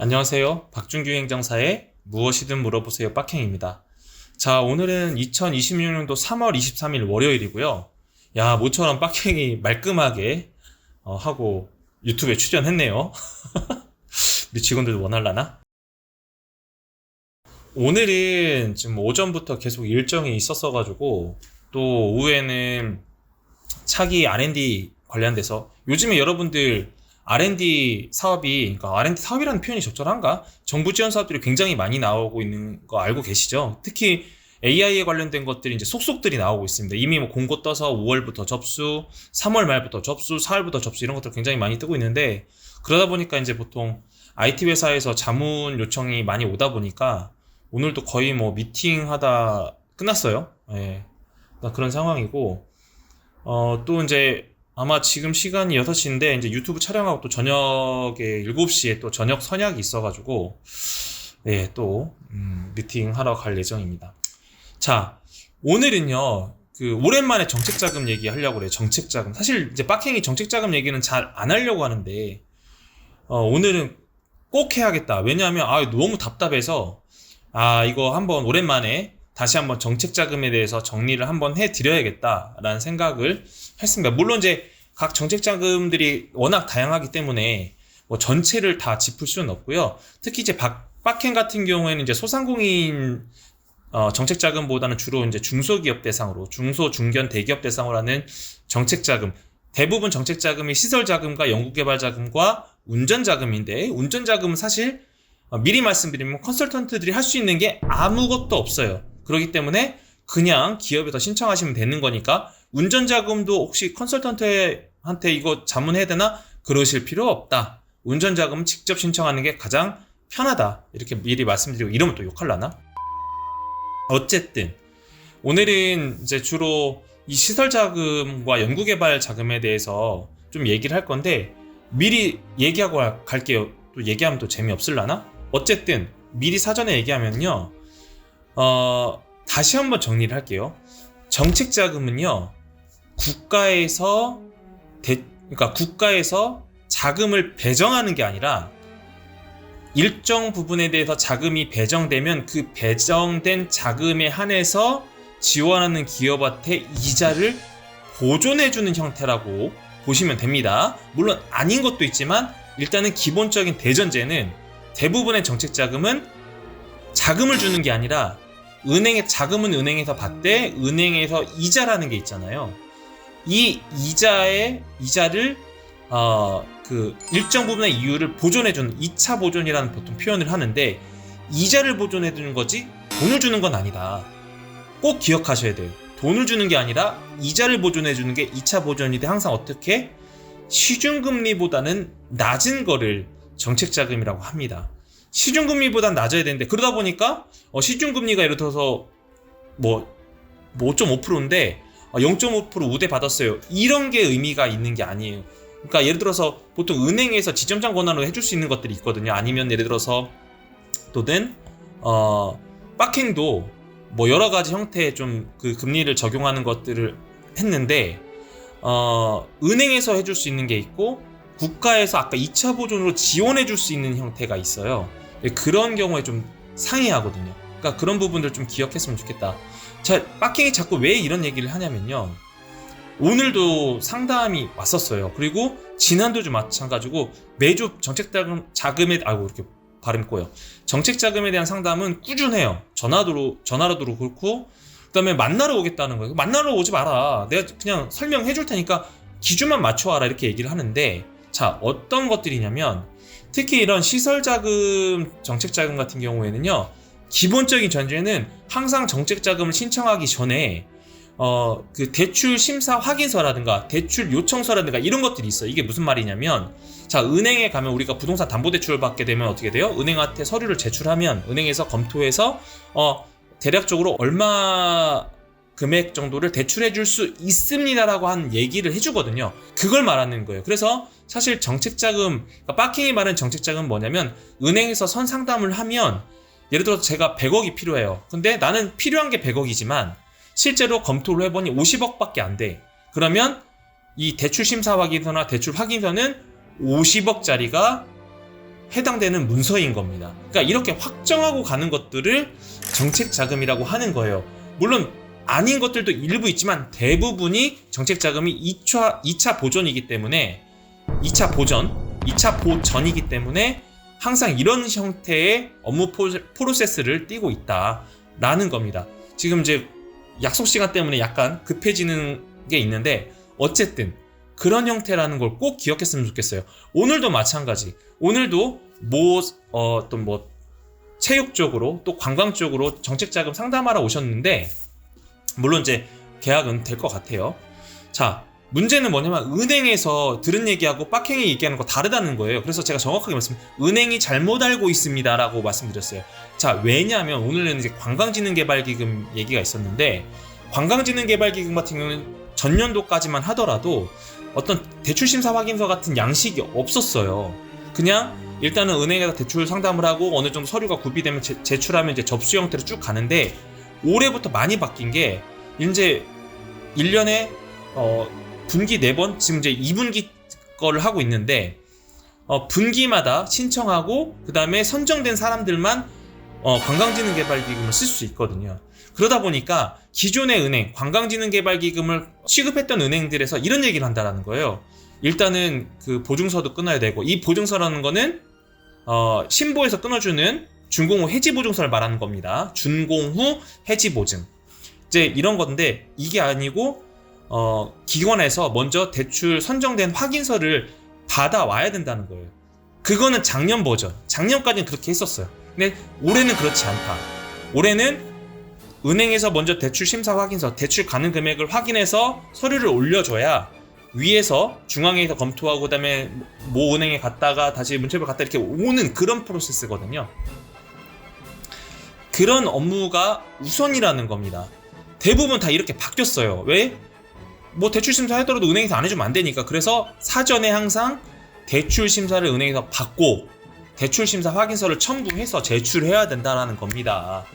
안녕하세요. 박준규 행정사의 무엇이든 물어보세요 빡행입니다. 자, 오늘은 2026년도 3월 23일 월요일이고요. 야, 모처럼 빡행이 말끔하게 하고 유튜브에 출연했네요. 우리 직원들도 원할라나? 오늘은 지금 오전부터 계속 일정이 있었어가지고 또 오후에는 차기 R&D 관련돼서 요즘에 여러분들 R&D 사업이, 그러니까 R&D 사업이라는 표현이 적절한가? 정부 지원 사업들이 굉장히 많이 나오고 있는 거 알고 계시죠? 특히 AI에 관련된 것들이 이제 속속들이 나오고 있습니다. 이미 뭐 공고 떠서 5월부터 접수, 3월 말부터 접수, 4월부터 접수 이런 것들 굉장히 많이 뜨고 있는데, 그러다 보니까 이제 보통 IT 회사에서 자문 요청이 많이 오다 보니까 오늘도 거의 뭐 미팅 하다 끝났어요. 예. 그런 상황이고, 또 이제 아마 지금 시간이 6시인데 이제 유튜브 촬영하고 또 저녁에 7시에 또 저녁 선약이 있어가지고 네, 또 미팅 하러 갈 예정입니다. 자, 오늘은요 오랜만에 정책자금 얘기하려고 그래요. 정책자금. 사실 이제 빡행이 정책자금 얘기는 잘 안 하려고 하는데 오늘은 꼭 해야겠다. 왜냐하면 너무 답답해서 이거 한번 오랜만에 다시 한번 정책자금에 대해서 정리를 한번 해드려야겠다라는 생각을 했습니다. 물론 이제 각 정책자금들이 워낙 다양하기 때문에 뭐 전체를 다 짚을 수는 없고요. 특히 이제 빡행 같은 경우에는 이제 소상공인 정책자금보다는 주로 이제 중소기업 대상으로, 중소, 중견, 대기업 대상으로 하는 정책자금. 대부분 정책자금이 시설자금과 연구개발자금과 운전자금인데, 운전자금은 사실 미리 말씀드리면 컨설턴트들이 할 수 있는 게 아무것도 없어요. 그렇기 때문에 그냥 기업에서 신청하시면 되는 거니까 운전자금도 혹시 컨설턴트한테 이거 자문해야 되나? 그러실 필요 없다. 운전자금은 직접 신청하는 게 가장 편하다. 이렇게 미리 말씀드리고, 이러면 또 욕할라나? 어쨌든 오늘은 이제 주로 이 시설자금과 연구개발 자금에 대해서 좀 얘기를 할 건데, 미리 얘기하고 갈게요. 또 얘기하면 또 재미없을라나? 어쨌든 미리 사전에 얘기하면요, 다시 한번 정리를 할게요. 정책자금은요, 그러니까 국가에서 자금을 배정하는 게 아니라 일정 부분에 대해서 자금이 배정되면 그 배정된 자금에 한해서 지원하는 기업한테 이자를 보존해주는 형태라고 보시면 됩니다. 물론 아닌 것도 있지만 일단은 기본적인 대전제는 대부분의 정책자금은 자금을 주는 게 아니라 자금은 은행에서 받되 은행에서 이자라는 게 있잖아요. 이 이자를 일정 부분의 이유를 보존해주는 2차 보존이라는 보통 표현을 하는데, 이자를 보존해주는 거지 돈을 주는 건 아니다. 꼭 기억하셔야 돼요. 돈을 주는 게 아니라 이자를 보존해주는 게 2차 보존인데, 항상 어떻게? 시중금리보다는 낮은 거를 정책자금이라고 합니다. 시중금리보단 낮아야 되는데, 그러다 보니까 시중금리가 예를 들어서 뭐 5.5%인데 0.5% 우대 받았어요. 이런 게 의미가 있는 게 아니에요. 그러니까 예를 들어서 보통 은행에서 지점장 권한으로 해줄 수 있는 것들이 있거든요. 아니면 예를 들어서 또는 빡행도 뭐 여러 가지 형태의 좀 그 금리를 적용하는 것들을 했는데, 은행에서 해줄 수 있는 게 있고 국가에서 아까 2차 보존으로 지원해 줄 수 있는 형태가 있어요. 그런 경우에 좀 상이하거든요. 그러니까 그런 부분들 좀 기억했으면 좋겠다. 자, 빡행이 자꾸 왜 이런 얘기를 하냐면요, 오늘도 상담이 왔었어요. 그리고 지난주도 마찬가지고 매주 정책자금에 이렇게 발음 꼬여. 정책자금에 대한 상담은 꾸준해요. 전화로도 그렇고, 그다음에 만나러 오겠다는 거예요. 만나러 오지 마라. 내가 그냥 설명해 줄 테니까 기준만 맞춰와라, 이렇게 얘기를 하는데, 자, 어떤 것들이냐면 특히 이런 시설자금, 정책자금 같은 경우에는요, 기본적인 전제는 항상 정책자금을 신청하기 전에 대출 심사 확인서라든가 대출 요청서라든가 이런 것들이 있어요. 이게 무슨 말이냐면, 자, 은행에 가면 우리가 부동산 담보대출을 받게 되면 어떻게 돼요? 은행한테 서류를 제출하면 은행에서 검토해서 대략적으로 얼마 금액 정도를 대출해 줄 수 있습니다라고 한 얘기를 해주거든요. 그걸 말하는 거예요. 그래서 사실 정책자금, 그러니까 빡행이 말하는 정책자금은 뭐냐면, 은행에서 선상담을 하면 예를 들어서 제가 100억이 필요해요. 근데 나는 필요한 게 100억이지만 실제로 검토를 해보니 50억밖에 안 돼. 그러면 이 대출 심사 확인서나 대출 확인서는 50억짜리가 해당되는 문서인 겁니다. 그러니까 이렇게 확정하고 가는 것들을 정책자금이라고 하는 거예요. 물론 아닌 것들도 일부 있지만 대부분이 정책자금이 2차 보전이기 때문에 2차 보전이기 때문에 항상 이런 형태의 업무 프로세스를 띠고 있다라는 겁니다. 지금 이제 약속 시간 때문에 약간 급해지는 게 있는데 어쨌든 그런 형태라는 걸 꼭 기억했으면 좋겠어요. 오늘도 마찬가지. 오늘도 체육 쪽으로 또 관광 쪽으로 정책자금 상담하러 오셨는데 물론 이제 계약은 될 것 같아요. 자, 문제는 뭐냐면 은행에서 들은 얘기하고 빡행이 얘기하는 거 다르다는 거예요. 그래서 제가 정확하게 은행이 잘못 알고 있습니다 라고 말씀드렸어요. 자, 왜냐하면 오늘은 이제 관광진흥개발기금 얘기가 있었는데 관광진흥개발기금 같은 경우는 전년도까지만 하더라도 어떤 대출심사 확인서 같은 양식이 없었어요. 그냥 일단은 은행에다 대출 상담을 하고 어느 정도 서류가 구비되면 제출하면 이제 접수 형태로 쭉 가는데 올해부터 많이 바뀐 게 이제 1년에 분기 4번 지금 이제 2분기 거를 하고 있는데 분기마다 신청하고 그 다음에 선정된 사람들만 관광진흥개발기금을 쓸 수 있거든요. 그러다 보니까 기존의 은행, 관광진흥개발기금을 취급했던 은행들에서 이런 얘기를 한다라는 거예요. 일단은 그 보증서도 끊어야 되고 이 보증서라는 거는 신보에서 끊어주는 준공후 해지보증서를 말하는 겁니다. 준공후 해지보증. 이제 이런 건데 이게 아니고 기관에서 먼저 대출 선정된 확인서를 받아와야 된다는 거예요. 그거는 작년 버전. 작년까지는 그렇게 했었어요. 근데 올해는 그렇지 않다. 올해는 은행에서 먼저 대출 심사 확인서, 대출 가능 금액을 확인해서 서류를 올려줘야 위에서 중앙에서 검토하고 그다음에 모 은행에 갔다가 다시 문체부에 갔다 이렇게 오는 그런 프로세스거든요. 그런 업무가 우선이라는 겁니다. 대부분 다 이렇게 바뀌었어요. 왜? 뭐 대출 심사 하더라도 은행에서 안 해주면 안 되니까. 그래서 사전에 항상 대출 심사를 은행에서 받고 대출 심사 확인서를 첨부해서 제출해야 된다는 겁니다.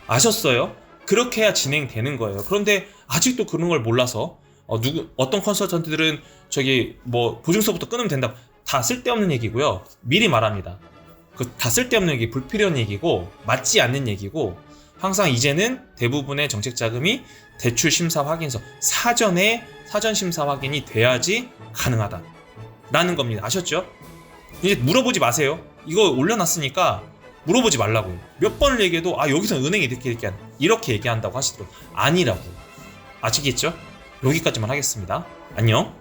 아셨어요? 그렇게 해야 진행되는 거예요. 그런데 아직도 그런 걸 몰라서 어떤 컨설턴트들은 보증서부터 끊으면 된다. 다 쓸데없는 얘기고요. 미리 말합니다. 다 쓸데없는 얘기, 불필요한 얘기고 맞지 않는 얘기고 항상 이제는 대부분의 정책자금이 대출 심사 확인서, 사전 심사 확인이 돼야지 가능하다 라는 겁니다. 아셨죠? 이제 물어보지 마세요. 이거 올려놨으니까 물어보지 말라고요. 몇 번을 얘기해도 여기서 은행이 이렇게 얘기한다고 하시더라고요. 아니라고. 아시겠죠? 여기까지만 하겠습니다. 안녕.